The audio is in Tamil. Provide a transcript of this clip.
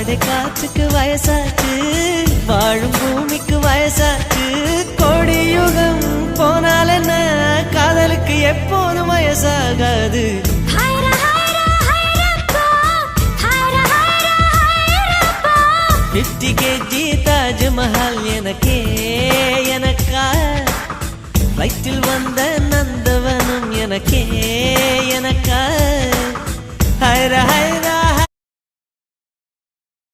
வாடை காற்றுக்கு வயசாச்சு, வாழும் பூமிக்கு வயசாச்சு. கோடி யுகம் போனால் என்ன, காதலுக்கு எப்போதும் வயசாகாது. 50 kg தாஜ்மஹால் எனக்கே எனக்கா, ஃப்ளைட்டில் வந்த நந்தவனம் எனக்கே எனக்கா. ஹைரா ஹைரா